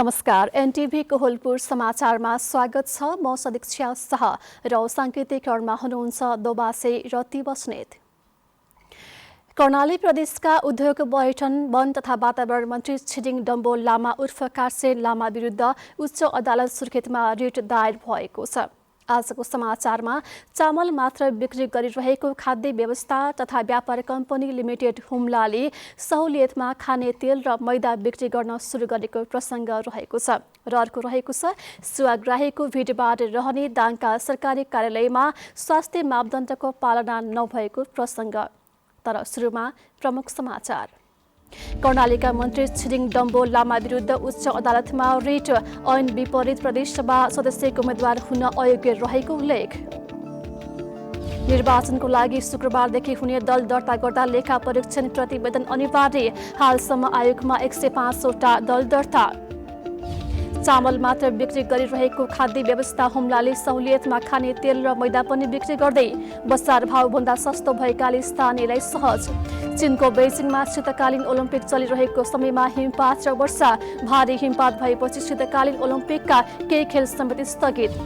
नमस्कार, एनटीभी कोहलपुर समाचारमा स्वागत छ। म सदीक्षा शाह र सांकेतिक करणमा हुनुहुन्छ दोबासे रति बस्नेत। कर्णाली प्रदेशका उद्योग पर्यटन वन तथा वातावरण मन्त्री छिरिङ डम्बो लामा उर्फ कार्सेन लामा विरुद्ध उच्च अदालत सुर्खेतमा रिट दायर भएको छ। आजको समाचारमा चामल मात्र बिक्री गरिरहेको खाद्य व्यवस्था तथा व्यापार कम्पनी लिमिटेड हुम्लाले सहुलियतमा खाने तेल र मैदा बिक्री गर्न सुरु गरेको प्रसङ्ग रहेको छ र अर्को रहेको छ सेवाग्राहीको भिडभाड रहने दाङका सरकारी कार्यालयमा स्वास्थ्य मापदण्डको पालना नभएको प्रसङ्ग। तर सुरुमा प्रमुख समाचार। कर्णालीका मन्त्री छिरिङ डम्बो लामा विरुद्ध उच्च अदालतमा रिट, ऐन विपरीत प्रदेशसभा सदस्यको उम्मेद्वार हुन अयोग्य रहेको उल्लेख। निर्वाचनको लागि शुक्रबारदेखि हुने दल दर्ता गर्दा लेखा परीक्षण प्रतिवेदन अनिवार्य, हालसम्म आयोगमा 105 वटा दल दर्ता। चामल मात्र बिक्री गरिरहेको खाद्य व्यवस्था हुम्लाले सहुलियतमा खाने तेल र मैदा पनि बिक्री गर्दै बजार भावभन्दा सस्तो भएकाले स्थानीयलाई सहज। चीनको बेजिङमा शीतकालीन ओलम्पिक चलिरहेको समयमा हिमपात र वर्षा, भारी हिमपात भएपछि शीतकालीन ओलम्पिकका केही खेल समेत स्थगित।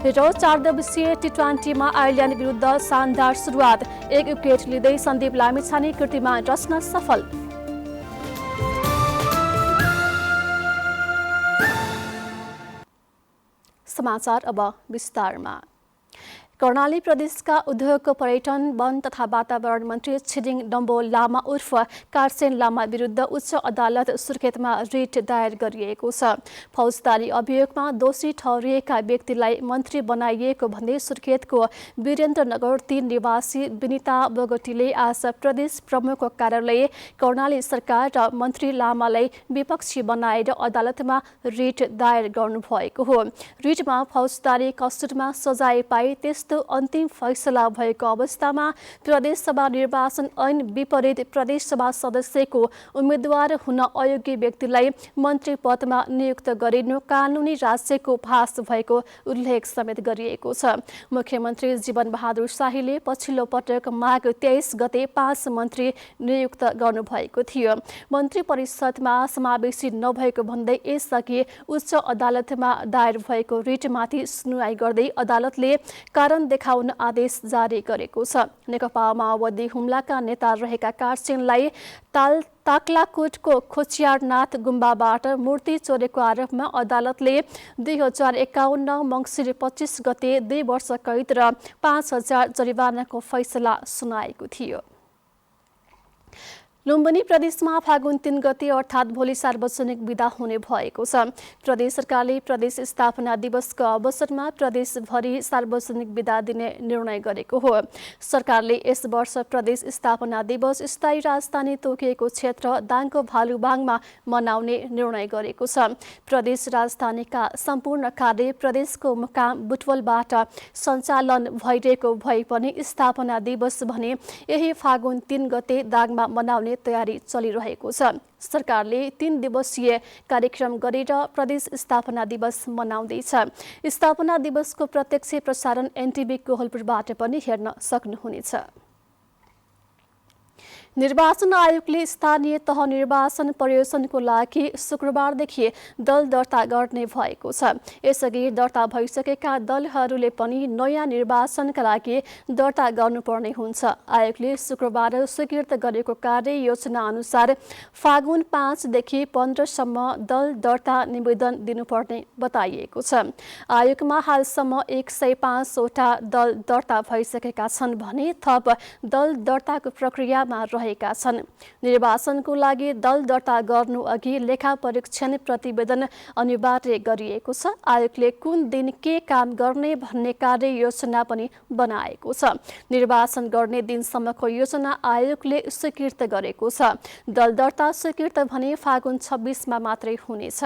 र 4 दिवसीय टी20मा आयरल्यान्ड विरुद्ध शानदार सुरुवात, 1 विकेट लिँदै सन्दीप लामिछाने कीर्तिमान रच्न सफल। समाचार अब विस्तारमा। कर्णाली प्रदेशका उद्योग पर्यटन वन तथा वातावरण मन्त्री छिरिङ डम्बो लामा उर्फ कार्सेन लामा विरुद्ध उच्च अदालत सुर्खेतमा रिट दायर गरिएको छ। फौजदारी अभियोगमा दोषी ठहरिएका व्यक्तिलाई मन्त्री बनाइएको भन्दै सुर्खेतको वीरेन्द्रनगर 3 निवासी विनिता बोगटीले आज प्रदेश प्रमुखको कार्यालय, कर्णाली सरकार र मन्त्री लामालाई विपक्षी बनाएर अदालतमा रिट दायर गर्नुभएको हो। रिटमा फौजदारी कस्टडीमा सजाय पाए त्यस्तो अन्तिम फैसला भएको अवस्थामा प्रदेशसभा निर्वाचन ऐन विपरीत प्रदेशसभा सदस्यको उम्मेद्वार हुन अयोग्य व्यक्तिलाई मन्त्री पदमा नियुक्त गरिनु कानुनी राज्यको भास भएको उल्लेख समेत गरिएको छ। मुख्यमन्त्री जीवन बहादुर शाहीले पछिल्लो पटक माघ 23 गते 5 मन्त्री नियुक्त गर्नुभएको थियो। मन्त्री परिषदमा समावेशी नभएको भन्दै यसअघि उच्च अदालतमा दायर भएको रिटमाथि सुनवाई गर्दै अदालतले कारण देखाउन आदेश जारी गरेको छ। नेकपा माओवादी हुम्लाका नेता रहेका कार्सेनलाई ताक्लाकोटको खोचियारनाथ गुम्बाबाट मूर्ति चोरेको आरोपमा अदालतले 2051 मङ्सिर 25 गते 2 वर्ष कैद र 5000 जरिवानाको फैसला सुनाएको थियो। लुम्बिनी प्रदेशमा फागुन 3 गते अर्थात् भोलि सार्वजनिक बिदा हुने भएको छ। प्रदेश सरकारले प्रदेश स्थापना दिवसको अवसरमा प्रदेशभरि सार्वजनिक बिदा दिने निर्णय गरेको हो। सरकारले यस वर्ष प्रदेश स्थापना दिवस स्थायी राजधानी तोकिएको क्षेत्र दाङको भालुबाङमा मनाउने निर्णय गरेको छ। प्रदेश राजधानीका सम्पूर्ण कार्य प्रदेशको मुकाम बुटवलबाट सञ्चालन भइरहेको भए पनि स्थापना दिवस भने यही फागुन 3 गते दाङमा मनाउने तयारी चलिरहेको छ। सरकारले 3 दिवसीय कार्यक्रम गरेर प्रदेश स्थापना दिवस मनाउँदैछ। स्थापना दिवसको प्रत्यक्ष प्रसारण एनटीभी कोहलपुरबाट पनि हेर्न सक्नुहुनेछ। निर्वाचन आयोगले स्थानीय तह निर्वाचन प्रयोजनको लागि शुक्रबारदेखि दल दर्ता गर्ने भएको छ। यसअघि दर्ता भइसकेका दलहरूले पनि नयाँ निर्वाचनका लागि दर्ता गर्नुपर्ने हुन्छ। आयोगले शुक्रबार स्वीकृत गरेको कार्ययोजना अनुसार फागुन 5 देखि 15 सम्म दल दर्ता निवेदन दिनुपर्ने बताइएको छ। आयोगमा हालसम्म 105 वटा दल दर्ता भइसकेका छन् भने थप दल दर्ताको प्रक्रियामा रहेका छन्। निर्वाचनको लागि दल दर्ता गर्नु अघि लेखा परीक्षण प्रतिवेदन अनिवार्य गरिएको छ। आयोगले कुन दिन के काम गर्ने भन्ने कार्ययोजना पनि बनाएको छ। निर्वाचन गर्ने दिनसम्मको योजना आयोगले स्वीकृत गरेको छ। दल दर्ता स्वीकृत भने फागुन 26 मा मात्रै हुनेछ।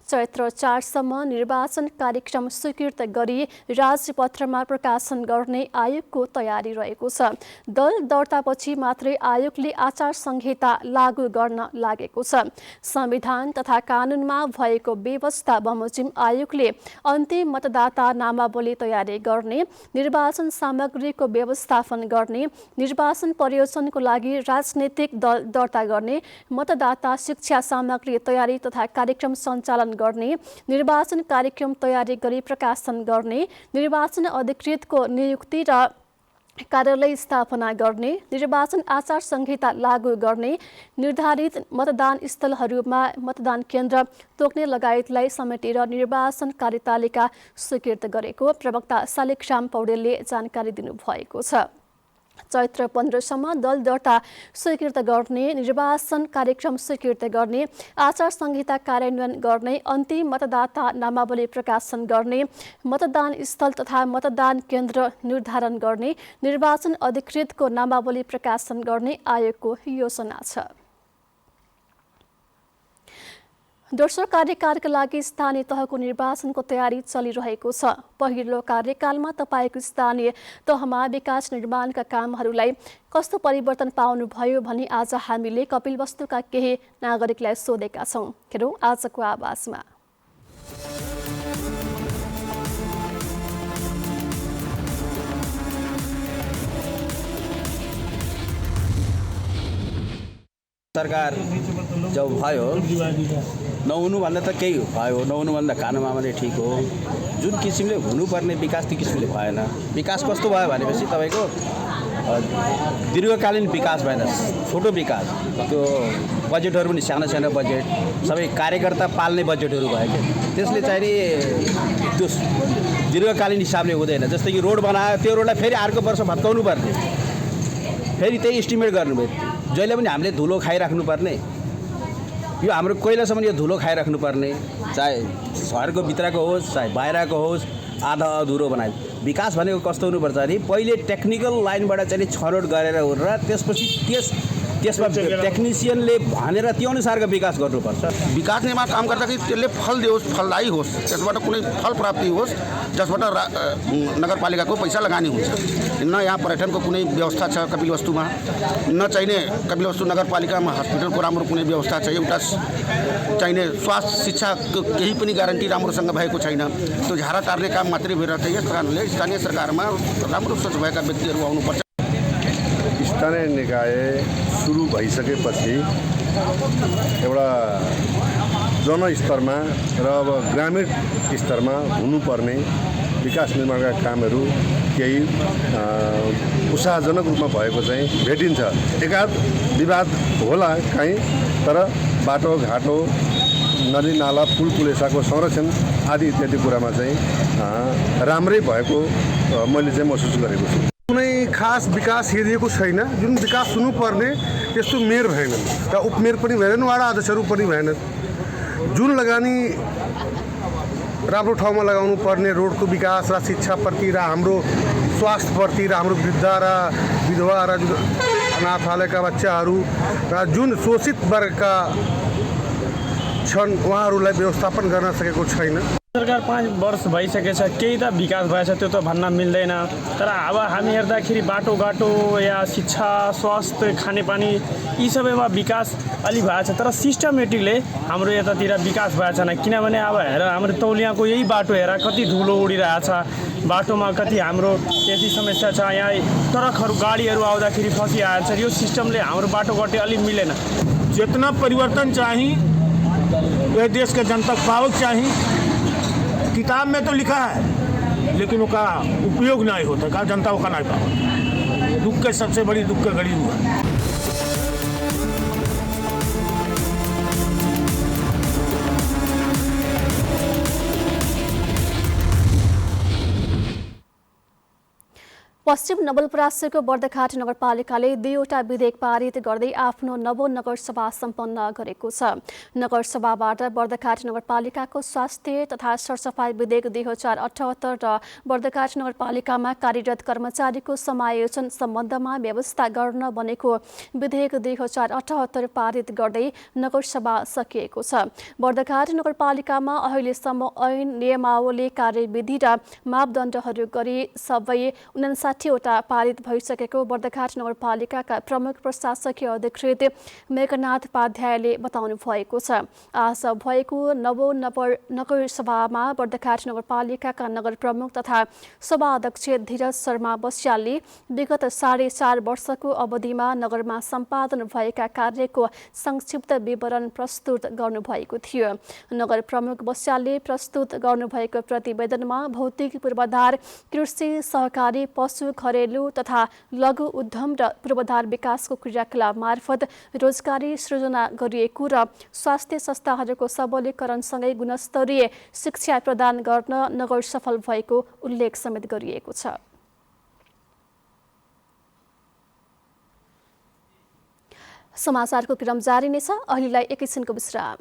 चैत्र 4 सम्म निर्वाचन कार्यक्रम स्वीकृत गरी राजपत्रमा प्रकाशन गर्ने आयोगको तयारी रहेको छ। दल दर्तापछि मात्रै आयोगले आचार संहिता लागू गर्न लागेको छ। संविधान तथा कानूनमा भएको व्यवस्था बमोजिम आयोगले अन्तिम मतदाता नामावली तयारी गर्ने, निर्वाचन सामग्रीको व्यवस्थापन गर्ने, निर्वाचन प्रयोजनको लागि राजनीतिक दल दर्ता गर्ने, मतदाता शिक्षा सामग्री तयारी तथा कार्यक्रम सञ्चालन गर्ने, निर्वाचन कार्यक्रम तयारी गरी प्रकाशन गर्ने, निर्वाचन अधिकृतको नियुक्ति र कार्यालय स्थापना गर्ने, निर्वाचन आचार संहिता लागू गर्ने, निर्धारित मतदान स्थलहरूमा मतदान केन्द्र तोक्ने लगायतलाई समेटेर निर्वाचन कार्यतालिका स्वीकृत गरेको प्रवक्ता शालिग्राम पौडेलले जानकारी दिनुभएको छ। चैत्र 15 सम्म दल दर्ता स्वीकृत गर्ने, निर्वाचन कार्यक्रम स्वीकृत गर्ने, आचार संहिता कार्यान्वयन गर्ने, अन्तिम मतदाता नामावली प्रकाशन गर्ने, मतदान स्थल तथा मतदान केन्द्र निर्धारण गर्ने, निर्वाचन अधिकृतको नामावली प्रकाशन गर्ने आयोगको योजना छ। दोस्रो कार्यकालका लागि स्थानीय तहको निर्वाचनको तयारी चलिरहेको छ। पहिलो कार्यकालमा तपाईँको स्थानीय तहमा विकास निर्माणका कामहरूलाई कस्तो परिवर्तन पाउनुभयो भनी आज हामीले कपिलवस्तुका केही नागरिकलाई सोधेका छौँ। हेरौँ आजको आवाजमा। सरकार जब भयो नहुनुभन्दा त केही भयो, नहुनुभन्दा खानुमा पनि ठिक हो। जुन किसिमले हुनुपर्ने विकास त्यो किसिमले भएन। विकास कस्तो भयो भनेपछि तपाईँको दीर्घकालीन विकास भएन, छोटो विकास। त्यो बजेटहरू पनि सानो सानो बजेट, सबै कार्यकर्ता पाल्ने बजेटहरू भयो क्या। त्यसले चाहिँ नि त्यो दीर्घकालीन हिसाबले हुँदैन। जस्तै कि रोड बनायो, त्यो रोडलाई फेरि अर्को वर्ष भत्काउनु पर्ने, फेरि त्यही इस्टिमेट गर्नुभयो। जहिले पनि हामीले धुलो खाइराख्नुपर्ने, यो हाम्रो कोइलासम्म यो धुलो खाइराख्नुपर्ने, चाहे सहरको भित्रको होस् चाहे बाहिरको होस्, आधा अधुरो बनायो। विकास भनेको कस्तो हुनुपर्छ भने पहिले टेक्निकल लाइनबाट चाहिँ छनौट गरेर र त्यसपछि त्यसमा टेक्निसियनले भनेर त्यो अनुसारको विकास गर्नुपर्छ। विकास निर्माण काम गर्दाखेरि त्यसले फल दियोस्, फलदायी होस्, त्यसबाट कुनै फल प्राप्ति होस् जसबाट नगरपालिकाको पैसा लगानी हुन्छ। न यहाँ पर्यटनको कुनै व्यवस्था छ कपिलवस्तुमा, न चाहिने कपिलवस्तु नगरपालिकामा हस्पिटलको राम्रो कुनै व्यवस्था छ, एउटा चाहिने स्वास्थ्य शिक्षाको केही पनि ग्यारेन्टी राम्रोसँग भएको छैन। त्यो झारा टार्ने काम मात्रै भइरहेको छ। यस कारणले स्थानीय सरकारमा राम्रो सोच भएका व्यक्तिहरू आउनुपर्छ। स्थानीय निकाय सुरु भइसकेपछि एउटा जनस्तरमा र अब ग्रामीण स्तरमा हुनुपर्ने विकास निर्माणका कामहरू केही उत्साहजनक रूपमा भएको चाहिँ भेटिन्छ। एकाध विवाद होला कहीँ, तर बाटोघाटो, नदी नाला, पुल पुलेसाको संरक्षण आदि इत्यादि कुरामा चाहिँ राम्रै भएको मैले चाहिँ महसुस गरेको छु। कुनै खास विकास हेरिएको छैन। जुन विकास हुनुपर्ने त्यस्तो मेयर भएन, र उपमेयर पनि भएन, वडा अध्यक्षहरू पनि भएन। जुन लगानी राम्रो ठाउँमा लगाउनु पर्ने रोडको विकास र शिक्षाप्रति र हाम्रो स्वास्थ्यप्रति र हाम्रो वृद्ध र विधवा र अनाथालयका बच्चाहरू र जुन शोषित वर्गका छन् उहाँहरूलाई व्यवस्थापन गर्न सकेको छैन। सरकार 5 वर्ष भइसकेछ, केही त विकास भएछ त्यो त भन्न मिल्दैन। तर अब हामी हेर्दाखेरि बाटोघाटो या शिक्षा, स्वास्थ्य, खानेपानी यी सबैमा विकास अलि भएछ, तर सिस्टमेटिकले हाम्रो यतातिर विकास भएछ छैन। किनभने अब हेर हाम्रो तौलियाको यही बाटो हेर कति धुलो उडिरहेछ, बाटोमा कति हाम्रो यति समस्या छ। यहाँ ट्रकहरू गाडीहरू आउँदाखेरि फसिआएछ। यो सिस्टमले हाम्रो बाटोघाटो अलि मिलेन। जितना परिवर्तन चाहिए वह देश के जनता को पावक चाहिए। किताब में तो लिखा है लेकिन उसका उपयोग नहीं होता, का जनता को नहीं पावा। दुख के सबसे बड़ी दुख की घड़ी हुआ। पश्चिम नवलपरासीको बर्दघाट नगरपालिकाले 2वटा विधेयक पारित गर्दै आफ्नो नवो नगरसभा सम्पन्न गरेको छ। नगरसभाबाट बर्दघाट नगरपालिकाको स्वास्थ्य तथा सरसफाई विधेयक 2078 र बर्दघाट नगरपालिकामा कार्यरत कर्मचारीको समायोजन सम्बन्धमा व्यवस्था गर्न बनेको विधेयक 2078 पारित गर्दै नगरसभा सकिएको छ। बर्दघाट नगरपालिकामा अहिलेसम्म ऐन, नियमावली, कार्यविधि र मापदण्डहरू गरी सबै 59 60वटा पारित भइसकेको बर्दघाट नगरपालिकाका प्रमुख प्रशासकीय अधिकृत मेघनाथ उपाध्यायले बताउनु भएको छ। आज भएको नगर सभामा बर्दघाट नगरपालिकाका नगर प्रमुख तथा सभा अध्यक्ष धीरज शर्मा बस्यालले विगत 4.5 वर्षको अवधिमा नगरमा सम्पादन भएका कार्यको संक्षिप्त विवरण प्रस्तुत गर्नुभएको थियो। नगर प्रमुख बस्यालले प्रस्तुत गर्नुभएको प्रतिवेदनमा भौतिक पूर्वाधार, कृषि, सहकारी, पशु, घरेलु तथा लघु उद्यम र पूर्वाधार विकासको क्रियाकलाप मार्फत रोजगारी सृजना गरिएको र स्वास्थ्य संस्थाहरूको सबलीकरणसँगै गुणस्तरीय शिक्षा प्रदान गर्न नगर सफल भएको उल्लेख समेत गरिएको छ। समाचारको क्रम जारी नै छ। अहिलेलाई एकैछिनको विश्राम।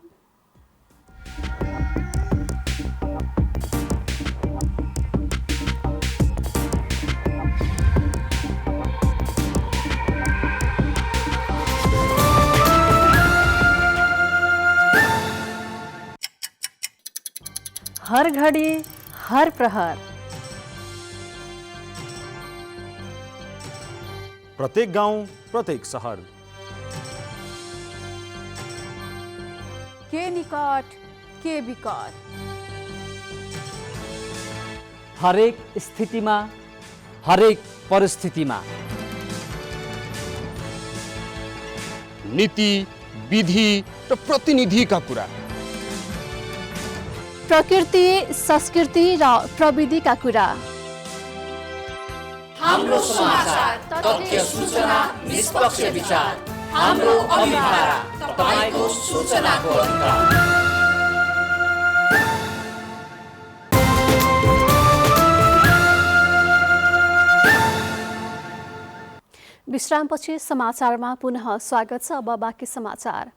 हर घड़ी हर प्रहर, प्रत्येक गाउँ, प्रत्येक शहर, के निकट के विकट, हरेक स्थितिमा, हरेक परिस्थितिमा नीति, विधि र प्रतिनिधिका कुरा, प्रकृति, संस्कृति र प्रविधिका कुरा, हाम्रो समाचार, तथ्य, सूचना, निष्पक्ष विचार, हाम्रो अभिभारा, तपाईको सूचनाको अधिकार। विश्रामपछि समाचारमा पुनः स्वागत छ। अब बाँकी समाचार।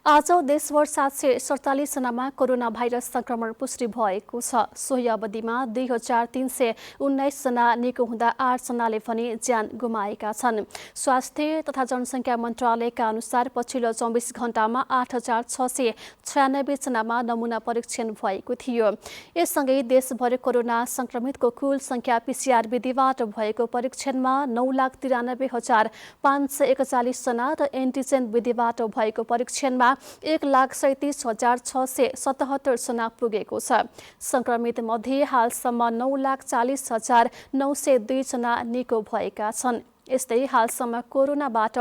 आज देशभर 747 जनामा कोरोना भाइरस संक्रमण पुष्टि भएको छ। सोही अवधिमा 2319 जना निको हुँदा 8 जनाले पनि ज्यान गुमाएका छन्। स्वास्थ्य तथा जनसङ्ख्या मन्त्रालयका अनुसार पछिल्लो 24 घण्टामा 8696 जनामा नमुना परीक्षण भएको थियो। यससँगै देशभर कोरोना संक्रमितको कुल संख्या PCR विधिबाट भएको परीक्षणमा 9,93,541 जना र एन्टिजेन विधिबाट भएको परीक्षणमा 1,37,677 जना पुगेको छ। संक्रमित मध्ये हालसम्म 9,40,902 जना निको भएका छन्। यस्तै हालसम्म कोरोनाबाट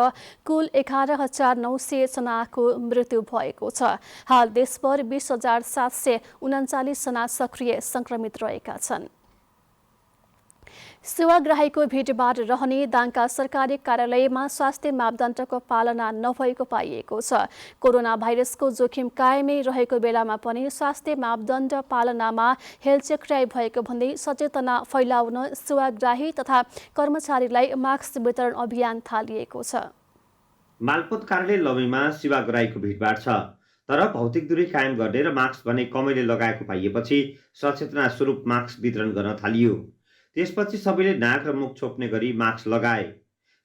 कुल 11,900 जनाको मृत्यु भएको छ। हाल देशभर 20,739 जना सक्रिय संक्रमित रहेका छन्। सेवाग्राहीको भिडभाड रहने दाङका सरकारी कार्यालयमा स्वास्थ्य मापदण्डको पालना नभएको पाइएको छ। कोरोना भाइरसको जोखिम कायमै रहेको बेलामा पनि स्वास्थ्य मापदण्ड पालनामा हेलचेक्राइ भएको भन्दै सचेतना फैलाउन सेवाग्राही तथा कर्मचारीलाई मास्क वितरण अभियान थालिएको छ। मालपोत कार्यालय लमीमा सेवाग्राहीको भिडभाड छ, तर भौतिक दूरी कायम गर्ने र मास्क भने कमैले लगाएको पाइएपछि सचेतना स्वरूप मास्क वितरण गर्न थालियो। त्यसपछि सबैले नाक र मुख छोप्ने गरी मास्क लगाए।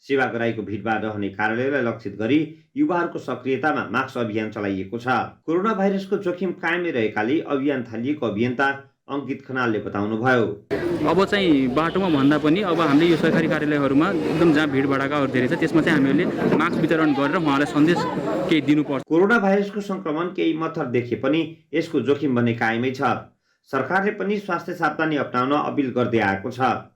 सेवाग्राहीको भिडभाड रहने कार्यालयलाई लक्षित गरी युवाहरूको सक्रियतामा मास्क अभियान चलाइएको छ। कोरोना भाइरसको जोखिम कायमै रहेकाले अभियान थालिएको अभियन्ता अङ्कित खनालले बताउनुभयो। अब चाहिँ बाटोमा भन्दा पनि अब हामीले यो सरकारी कार्यालयहरूमा एकदम जहाँ भिडभाडका धेरै छ त्यसमा चाहिँ हामीले मास्क वितरण गरेर उहाँलाई सन्देश केही दिनुपर्छ। कोरोना भाइरसको संक्रमण केही मत्थर देखे पनि यसको जोखिम भने कायमै छ। सरकारले पनि स्वास्थ्य सावधानी अपनाउन अपिल गर्दै आएको छ।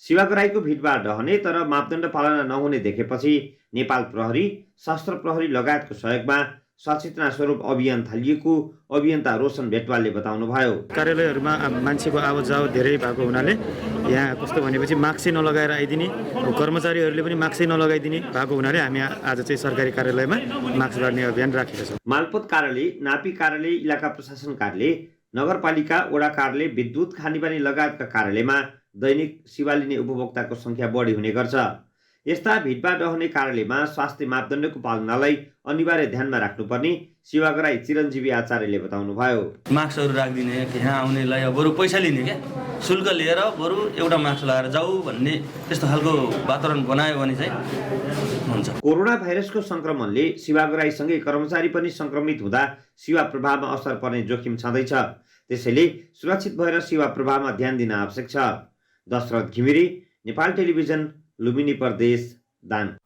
सेवाग्राहीको भिडभाड रहने तर मापदण्ड पालना नहुने देखेपछि नेपाल प्रहरी, सशस्त्र प्रहरी लगायतको सहयोगमा सचेतना स्वरूप अभियान थालिएको अभियन्ता रोशन भेटवालले बताउनुभयो। कार्यालयहरूमा मान्छेको आवत जावत धेरै भएको हुनाले यहाँ कस्तो भनेपछि मास्कै नलगाएर आइदिने, कर्मचारीहरूले पनि मास्कै नलगाइदिने भएको हुनाले हामी आज चाहिँ सरकारी कार्यालयमा मास्क बाँड्ने अभियान राखेका छौँ। मालपोत कार्यालय, नापी कार्यालय, इलाका प्रशासन कार्यालय, नगरपालिका, वडा कार्यालय, विद्युत, खानेपानी लगायतका कार्यालयमा दैनिक सेवा लिने उपभोक्ताको संख्या बढी हुने गर्छ। यस्ता भिडभाड रहने कार्यालयमा स्वास्थ्य मापदण्डको पालनालाई अनिवार्य ध्यानमा राख्नुपर्ने सेवाग्राही चिरञ्जीवी आचार्यले बताउनुभयो। मास्कहरू राखिदिने, यहाँ आउनेलाई बरु पैसा लिने क्या शुल्क लिएर बरु एउटा मास्क लगाएर जाऊ भन्ने त्यस्तो खालको वातावरण बनायो भने चाहिँ हुन्छ। कोरोना भाइरसको संक्रमणले सेवाग्राहीसँगै कर्मचारी पनि संक्रमित हुँदा सेवा प्रवाहमा असर पर्ने जोखिम छँदैछ। त्यसैले सुरक्षित भएर सेवा प्रवाहमा ध्यान दिन आवश्यक छ। दशरथ घिमिरे, नेपाल टेलिभिजन, लुम्बिनी प्रदेश, दाङ।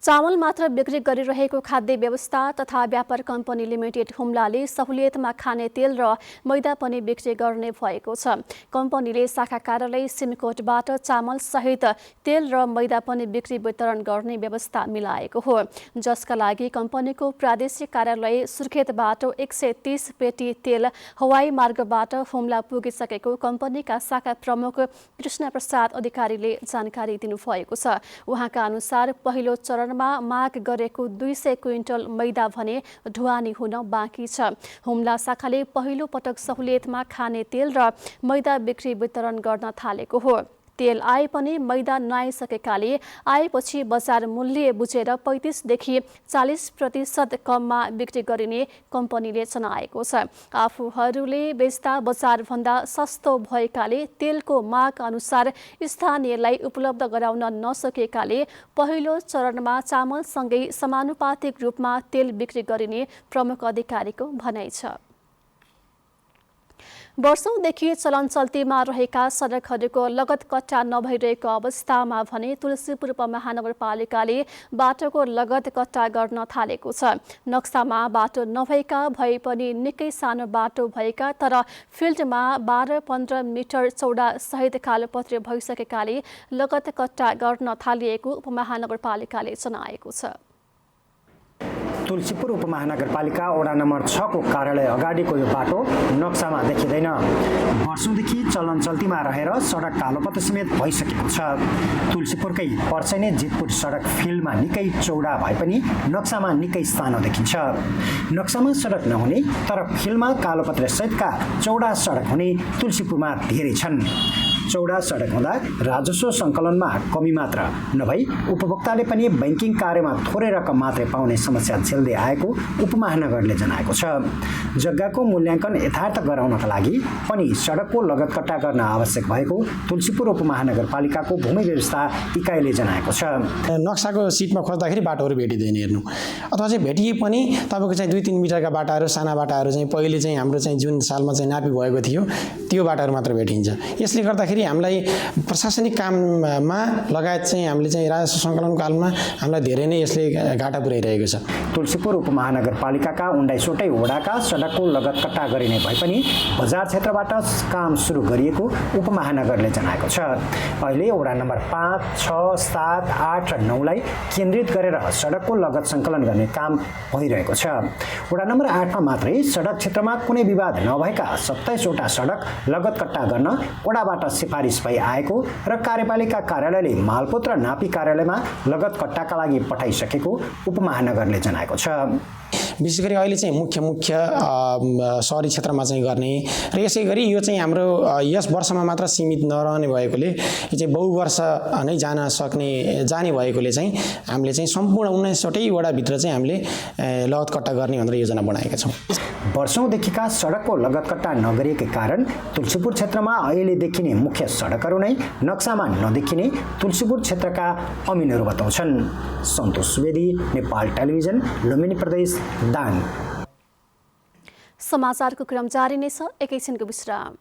चामल मात्र बिक्री गरिरहेको खाद्य व्यवस्था तथा व्यापार कम्पनी लिमिटेड हुम्लाले सहुलियतमा खाने तेल र मैदा पनि बिक्री गर्ने भएको छ। कम्पनीले शाखा कार्यालय सिमकोटबाट चामल सहित तेल र मैदा पनि बिक्री वितरण गर्ने व्यवस्था मिलाएको हो, जसका लागि कम्पनीको प्रादेशिक कार्यालय सुर्खेतबाट 130 पेटी तेल हवाई मार्गबाट हुम्ला पुगिसकेको कम्पनीका शाखा प्रमुख कृष्ण प्रसाद अधिकारीले जानकारी दिनुभएको छ। उहाँका अनुसार पहिलो चरण माग गरेको 200 क्विन्टल मैदा भने ढुवानी हुन बाँकी छ। हुम्ला शाखाले पहिलो पटक सहुलियतमा खाने तेल र मैदा बिक्री वितरण गर्न थालेको हो। तेल आए पनि मैदा नआइसकेकाले आएपछि बजार मूल्य बुझेर 35देखि 40% कममा बिक्री गरिने कम्पनीले जनाएको छ। आफूहरूले बेच्दा बजारभन्दा सस्तो भएकाले तेलको माग अनुसार स्थानीयलाई उपलब्ध गराउन नसकेकाले पहिलो चरणमा चामलसँगै समानुपातिक रूपमा तेल बिक्री गरिने प्रमुख अधिकारीको भनाइ छ। वर्षौंदेखि चलन चल्तीमा रहेका सडकहरूको लगत कट्टा नभइरहेको अवस्थामा भने तुलसीपुर उपमहानगरपालिकाले बाटोको लगत कट्टा गर्न थालेको छ। नक्सामा बाटो नभएका भए पनि निकै सानो बाटो भएका तर फिल्डमा 12-15 मिटर चौडा सहित कालोपत्रे भइसकेकाले लगत कट्टा गर्न थालिएको उपमहानगरपालिकाले जनाएको छ। तुलसीपुर उपमहानगरपालिका वडा नम्बर 6 को कार्यालय अगाडिको यो बाटो नक्सामा देखिँदैन। वर्षौंदेखि चलन चल्तीमा रहेर सडक कालोपत्रो समेत भइसकेको छ। तुलसीपुरकै पर्सैने जितपुर सडक फिल्डमा निकै चौडा भए पनि नक्सामा निकै सानो देखिन्छ। नक्सामा सडक नहुने तर फिल्डमा कालोपत्रे सहितका चौडा सडक हुने तुलसीपुरमा धेरै छन्। चौडा सडक हुँदा राजस्व सङ्कलनमा कमी मात्र नभई उपभोक्ताले पनि बैंकिङ कार्यमा थोरै रकम मात्रै पाउने समस्या झेल्दै आएको उपमहानगरले जनाएको छ। जग्गाको मूल्याङ्कन यथार्थ गराउनका लागि पनि सडकको लगत कट्टा गर्न आवश्यक भएको तुलसीपुर उपमहानगरपालिकाको भूमि व्यवस्था इकाइले जनाएको छ। नक्साको सिटमा खोज्दाखेरि बाटोहरू भेटिँदैन हेर्नु, अथवा चाहिँ भेटिए पनि तपाईँको चाहिँ 2-3 मिटरका बाटाहरू, साना बाटाहरू चाहिँ पहिले चाहिँ हाम्रो चाहिँ जुन सालमा चाहिँ नापी भएको थियो त्यो बाटाहरू मात्र भेटिन्छ। यसले गर्दाखेरि हामीलाई प्रशासनिक काममा लगायत चाहिँ हामीले चाहिँ राजस्व सङ्कलन कालमा हामीलाई धेरै नै यसले घाटा पुर्याइरहेको छ। तुलसीपुर उपमहानगरपालिकाका 19वटै वडाका सडकको लगत कट्टा गरिने भए पनि बजार क्षेत्रबाट काम सुरु गरिएको उपमहानगरले जनाएको छ। अहिले वडा नम्बर 5, 6, 7, 8 र 9 लाई केन्द्रित गरेर सडकको लगत सङ्कलन गर्ने काम भइरहेको छ। वडा नम्बर 8 मा मात्रै सडक क्षेत्रमा कुनै विवाद नभएका 27 वटा सडक लगत कट्टा गर्न वडाबाट सिफारिस भई आएको र कार्यपालिका कार्यालयले मालपोत र नापी कार्यालयमा लगत कट्टाका लागि पठाइसकेको उपमहानगरले जनाएको छ। विशेष गरी अहिले चाहिँ मुख्य सहरी क्षेत्रमा चाहिँ गर्ने र यसै गरी यो चाहिँ हाम्रो यस वर्षमा मात्र सीमित नरहने भएकोले यो चाहिँ बहुवर्ष नै जाने भएकोले चाहिँ हामीले चाहिँ सम्पूर्ण 19वटै वडाभित्र चाहिँ हामीले लगत कट्टा गर्ने भनेर योजना बनाएका छौँ। वर्षौंदेखिका सडकको लगत कट्टा नगरिएकै कारण तुलसीपुर क्षेत्रमा अहिले देखिने मुख्य सडकहरू नै नक्सामा नदेखिने तुलसीपुर क्षेत्रका अमिनहरू बताउँछन्। सन्तोष सुवेदी, नेपाल टेलिभिजन, लुम्बिनी प्रदेश, दाङ। समाचारको क्रम जारी नै छ, एकैछिनको विश्राम।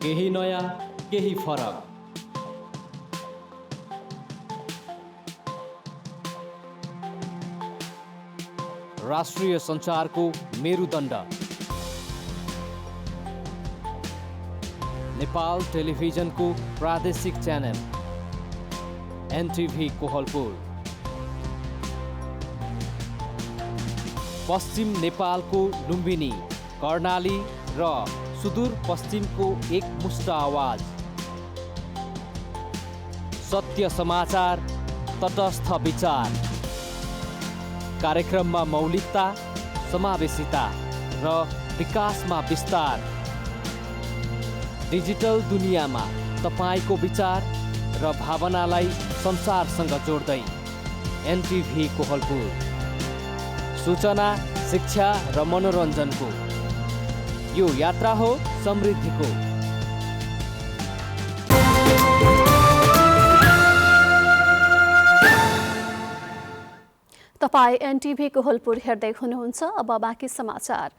केही नयाँ, केही फरक। राष्ट्रिय सञ्चारको मेरुदण्ड नेपाल टेलिभिजनको प्रादेशिक च्यानल एनटिभी कोहलपुर, पश्चिम नेपालको लुम्बिनी, कर्णाली र सुदूर पश्चिमको एक मुष्ट आवाज, सत्य समाचार, तटस्थ विचार, कार्यक्रममा मौलिकता, समावेशिता र विकासमा विस्तार। डिजिटल दुनियाँमा तपाईको विचार र भावनालाई संसारसँग जोड्दै एनटिभी कोहलपुर, सूचना, शिक्षा र मनोरञ्जनको यो यात्रा हो समृद्धिको। तपाईँ एनटिभी कोहलपुर हेर्दै हुनुहुन्छ। अब बाँकी समाचार।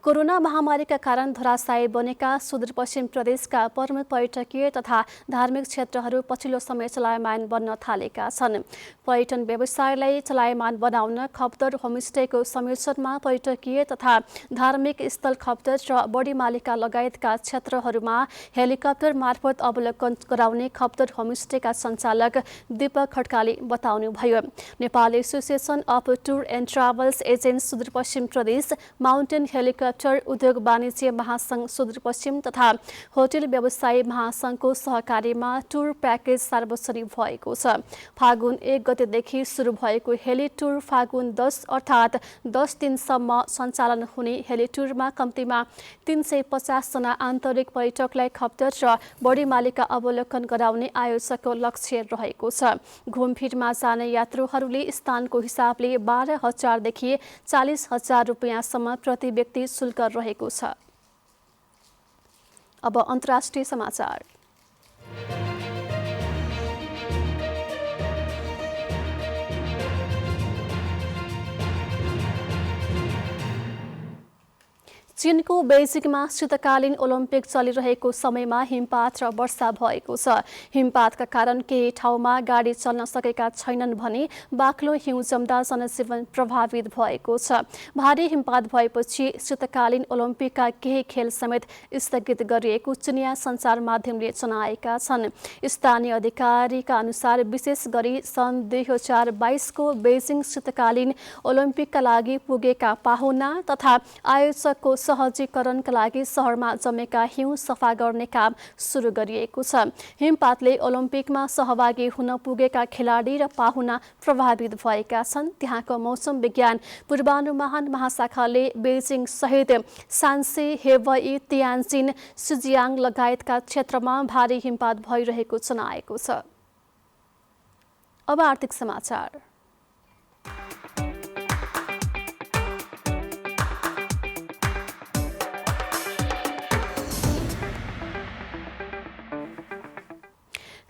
कोरोना महामारीका कारण धराशायी बनेका सुदूरपश्चिम प्रदेशका प्रमुख पर्यटकीय तथा धार्मिक क्षेत्रहरू पछिल्लो समय चलायमान बन्न थालेका छन्। पर्यटन व्यवसायलाई चलायमान बनाउन खप्तर होमस्टेको संयोजनमा पर्यटकीय तथा धार्मिक स्थल खप्तर र बढी मालिका लगायतका क्षेत्रहरूमा हेलिकप्टर मार्फत अवलोकन गराउने खप्तर होमस्टेका सञ्चालक दीपक खड्काले बताउनुभयो। Nepal association of tour and travels agent Sudurpashchim प्रदेश, माउन्टेन हेलिकप्टर उद्योग वाणिज्य महासंघ सुदूरपश्चिम तथा होटल व्यवसायी महासंघको सहकार्यमा टुर प्याकेज सार्वजनिक भएको छ। फागुन 1 गतेदेखि सुरु भएको हेली टुर फागुन 10 अर्थात् 10 दिनसम्म सञ्चालन हुने हेली टुरमा कम्तीमा 350 जना आन्तरिक पर्यटकलाई खप्तर र बढी मालिका अवलोकन गराउने आयोजकको लक्ष्य रहेको छ। घुमफिरमा जाने यात्रुहरूले स्थानको हिसाबले 12,000 देखि 40,000 रुपियाँसम्म प्रति व्यक्ति शुल्क रहेको छ। अब अन्तर्राष्ट्रिय समाचार। चीनको बेजिङमा शीतकालीन ओलम्पिक चलिरहेको समयमा हिमपात र वर्षा भएको छ। हिमपातका कारण केही ठाउँमा गाडी चल्न सकेका छैनन् भने बाक्लो हिउँ जम्दा जनजीवन प्रभावित भएको छ। भारी हिमपात भएपछि शीतकालीन ओलम्पिकका केही खेल समेत स्थगित गरिएको चिनिया सञ्चार माध्यमले जनाएका छन्। स्थानीय अधिकारीका अनुसार विशेष गरी सन् 2022 को बेजिङ शीतकालीन ओलम्पिकका लागि पुगेका पाहुना तथा आयोजकको सहजीकरणका लागि सहरमा जमेका हिउँ सफा गर्ने काम सुरु गरिएको छ। हिमपातले ओलम्पिकमा सहभागी हुन पुगेका खेलाडी र पाहुना प्रभावित भएका छन्। त्यहाँको मौसम विज्ञान पूर्वानुमान महाशाखाले बेजिङ सहित सान्सी, हेवई, तियान्जिन, सिजियाङ लगायतका क्षेत्रमा भारी हिमपात भइरहेको जनाएको छ। अब आर्थिक समाचार।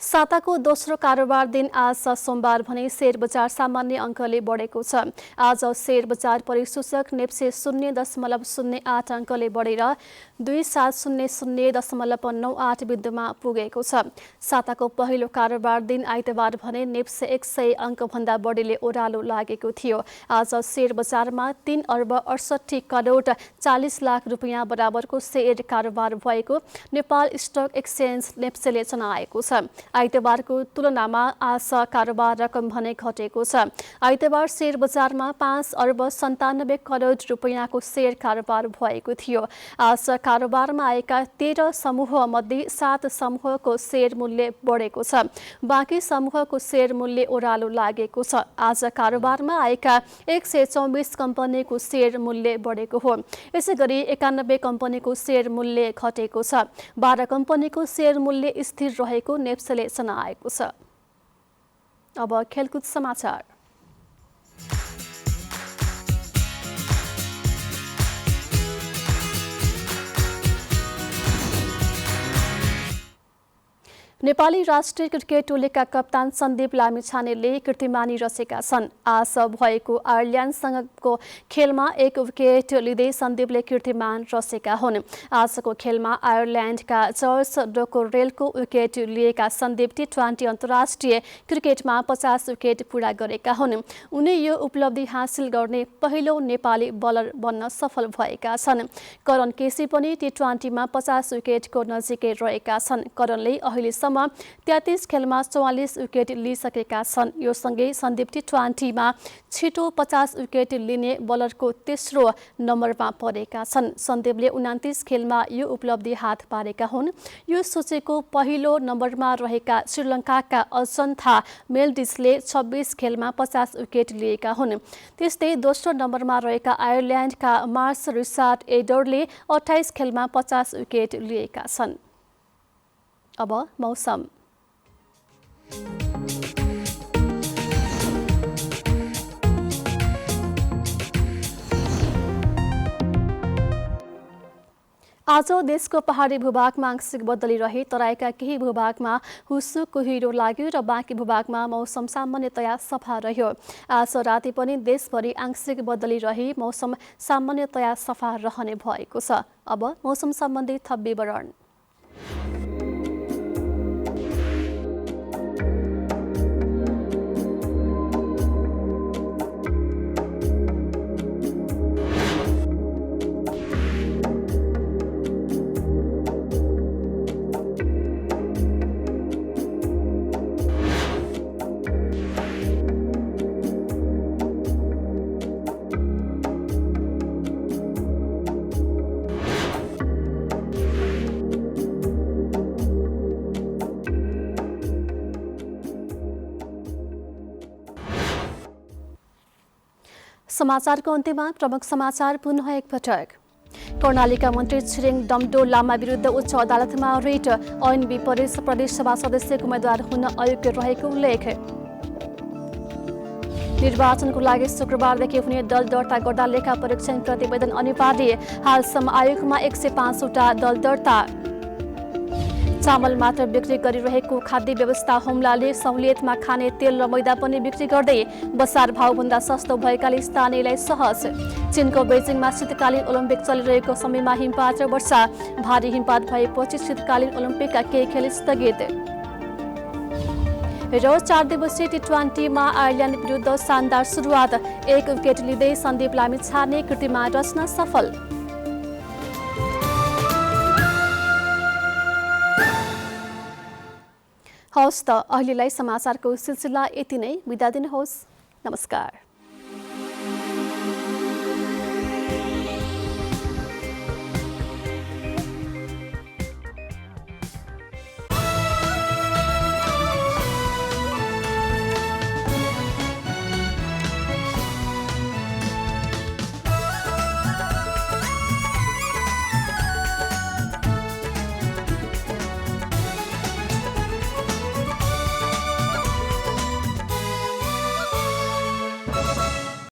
साताको दोस्रो कारोबार दिन आज सोमबार भने शेयर बजार सामान्य अङ्कले बढेको छ। आज शेयर बजार परिसूचक नेप्से 0.08 अङ्कले बढेर 2700.98 बिन्दुमा पुगेको छ। साताको पहिलो कारोबार दिन आइतबार भने नेप्से 100 अङ्कभन्दा बढीले ओह्रालो लागेको थियो। आज शेयर बजारमा 3 अर्ब 68 करोड 40 लाख रुपियाँ बराबरको शेयर कारोबार भएको नेपाल स्टक एक्सचेन्ज नेप्सेले जनाएको छ। आइतबारको तुलनामा आज कारोबार रकम भने घटेको छ। आइतबार शेयर बजारमा 5 अर्ब 97 करोड रुपियाँको शेयर कारोबार भएको थियो। आज कारोबारमा आएका 13 समूह मध्ये 7 समूहको शेयर मूल्य बढेको छ। बाँकी समूहको शेयर मूल्य ओह्रालो लागेको छ। आज कारोबारमा आएका 124 कम्पनीको शेयर मूल्य बढेको हो। यसैगरी 91 कम्पनीको शेयर मूल्य घटेको छ। 12 कम्पनीको शेयर मूल्य स्थिर रहेको नेप्सेले जनाएको छ। अब खेलकुद समाचार। नेपाली राष्ट्रिय क्रिकेट टोलीका कप्तान सन्दीप लामिछानेले कीर्तिमानी रचेका छन्। आज भएको आयरल्यान्डसँगको खेलमा 1 विकेट लिँदै सन्दीपले कीर्तिमान रचेका हुन्। आजको खेलमा आयरल्यान्डका जर्ज डोकोरेलको विकेट लिएका सन्दीप T20 अन्तर्राष्ट्रिय क्रिकेटमा 50 विकेट पूरा गरेका हुन्। उनी यो उपलब्धि हासिल गर्ने पहिलो नेपाली बलर बन्न सफल भएका छन्। करण केसी पनि T20मा 50 विकेटको नजिकै रहेका छन्। करणले अहिलेसम्म 33 खेलमा 44 विकेट लिइसकेका छन्। यो सँगै सन्दीप T20मा छिटो 50 विकेट लिने बलरको तेस्रो नम्बरमा परेका छन्। सन्दीपले 29 खेलमा यो उपलब्धि हात पारेका हुन्। यो सूचीको पहिलो नम्बरमा रहेका श्रीलङ्काका अजन्था मेल्डिसले 26 खेलमा 50 विकेट लिएका हुन्। त्यस्तै दोस्रो नम्बरमा रहेका आयरल्यान्डका मार्स रिचार्ड एडरले 28 खेलमा 50 विकेट लिएका छन्। अब मौसम। आज देशको पहाडी भूभागमा आंशिक बदली रही तराईका केही भूभागमा हुस्सु कुहिरो लाग्यो र बाँकी भूभागमा मौसम सामान्यतया सफा रह्यो। आज राति पनि देशभरि आंशिक बदली रही मौसम सामान्यतया सफा रहने भएको छ। अब मौसम सम्बन्धी थप विवरण। समाचारको अन्त्यमा प्रमुख समाचार पुनः एकपटक। कर्णालीका मन्त्री छिरिङ डम्डो लामा विरुद्ध उच्च अदालतमा रिट, ऐन विपरीत प्रदेशसभा सदस्यको उम्मेद्वार हुन अयोग्य रहेको उल्लेख। निर्वाचनको लागि शुक्रबारदेखि हुने दल दर्ता गर्दा लेखा परीक्षण प्रतिवेदन अनिवार्य, हालसम्म आयोगमा 105 वटा दल दर्ता। चामल मात्र बिक्री गरिरहेको खाद्य व्यवस्था हुम्लाले सहुलियतमा खाने तेल र मैदा पनि बिक्री गर्दै बजार भावभन्दा सस्तो भएकाले स्थानीयलाई सहज। चीनको बेजिङमा शीतकालीन ओलम्पिक चलिरहेको समयमा हिमपात र वर्षा, भारी हिमपात भएपछि शीतकालीन ओलम्पिकका केही खेल स्थगित। र 4 दिवसीय T20मा आयरल्यान्ड विरुद्ध शानदार सुरुवात, 1 विकेट लिँदै सन्दीप लामिछाने कृतिमान रच्न सफल। हवस् त अहिलेलाई समाचारको सिलसिला यति नै। बिदा दिनुहोस्। नमस्कार।